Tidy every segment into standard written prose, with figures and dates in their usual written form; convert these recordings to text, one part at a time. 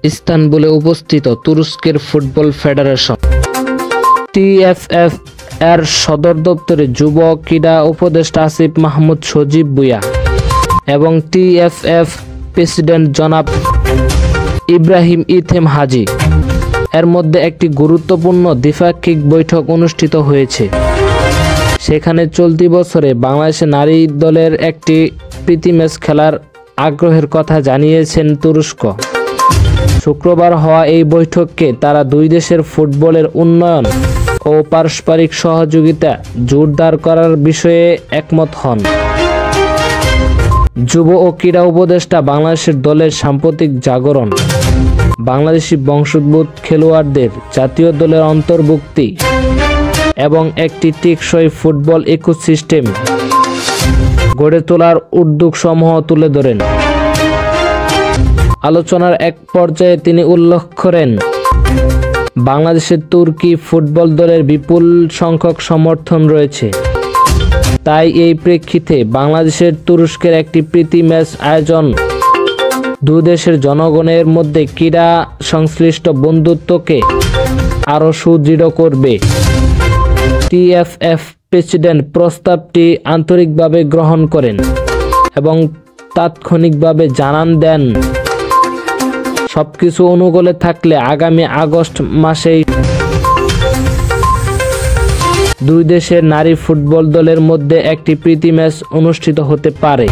ইস্তানবুলে উপস্থিত তুরস্কের football federation TFF এর সদর দপ্তরে যুব ক্রীড়া উপদেষ্টা আসিফ মাহমুদ সজীব ভুঁইয়া এবং টিএফএফ প্রেসিডেন্ট জনাব ইব্রাহিম ইথেম হাজি এর মধ্যে একটি গুরুত্বপূর্ণ দ্বিপাক্ষিক বৈঠক অনুষ্ঠিত হয়েছে। সেখানে চলতি বছরে বাংলাদেশের নারী দলের একটি প্রীতি ম্যাচ খেলার আগ্রহের কথা জানিয়েছেন তুরস্ক। শুক্রবার হওয়া এই বৈঠককে তারা দুই দেশের ফুটবলের উন্নয়ন ও পারস্পরিক সহযোগিতা জোরদার করার বিষয়ে একমত হন। যুব ও ক্রীড়া উপদেষ্টা বাংলাদেশের দলের সাম্প্রতিক জাগরণ, বাংলাদেশি বংশোদ্ভূত খেলোয়াড়দের জাতীয় দলের অন্তর্ভুক্তি এবং একটি টেকসই ফুটবল ইকোসিস্টেম গড়ে তোলার উদ্যোগসমূহ তুলে ধরেন। আলোচনার এক পর্যায়ে তিনি উল্লেখ করেন, বাংলাদেশের তুর্কি ফুটবল দলের বিপুল সংখ্যক সমর্থন রয়েছে। তাই এই প্রেক্ষিতে বাংলাদেশের তুরস্কের একটি প্রীতি ম্যাচ আয়োজন দুই দেশের জনগণের মধ্যে ক্রীড়া সংশ্লিষ্ট বন্ধুত্বকে আরও সুদৃঢ় করবে। টিএফএফ প্রেসিডেন্ট প্রস্তাবটি আন্তরিকভাবে গ্রহণ করেন এবং তাৎক্ষণিকভাবে জানান দেন, সবকিছু অনুকূলে থাকলে আগামী আগস্ট মাসেই দুই দেশের নারী ফুটবল দলের মধ্যে একটি প্রীতি ম্যাচ অনুষ্ঠিত হতে পারে।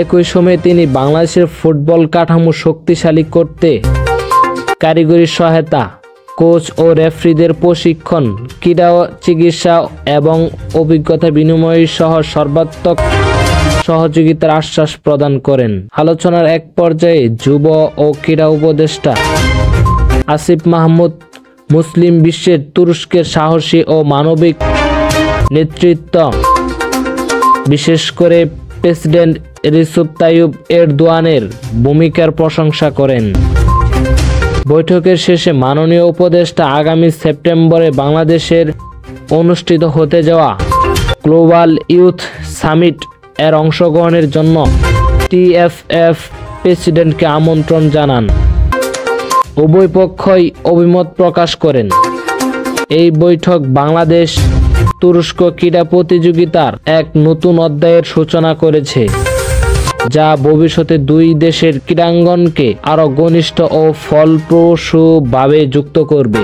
একই সময়ে তিনি বাংলাদেশের ফুটবল কাঠামো শক্তিশালী করতে কারিগরি সহায়তা, কোচ ও রেফারিদের প্রশিক্ষণ, ক্রীড়া চিকিৎসা এবং অভিজ্ঞতা বিনিময় সহ সর্বাত্মক সহযোগিতার আশ্বাস প্রদান করেন। আলোচনার এক পর্যায়ে যুব ও ক্রীড়া উপদেষ্টা আসিফ মাহমুদ মুসলিম বিশ্বের তুরস্কের সাহসী ও মানবিক নেতৃত্ব, বিশেষ করে প্রেসিডেন্ট রিসেপ তাইয়িপ এরদোয়ানের ভূমিকার প্রশংসা করেন। বৈঠকের শেষে মাননীয় উপদেষ্টা আগামী সেপ্টেম্বরে বাংলাদেশের অনুষ্ঠিত হতে যাওয়া গ্লোবাল ইউথ সামিট এর অংশগ্রহণের জন্য টিএফএফ প্রেসিডেন্টকে আমন্ত্রণ জানান। উভয় পক্ষই অভিমত প্রকাশ করেন। এই বৈঠক বাংলাদেশ তুরস্ক ক্রীড়া প্রতিযোগিতার এক নতুন অধ্যায়ের সূচনা করেছে, যা ভবিষ্যতে দুই দেশের ক্রীড়াঙ্গনকে আরও ঘনিষ্ঠ ও ফলপ্রসূভাবে যুক্ত করবে।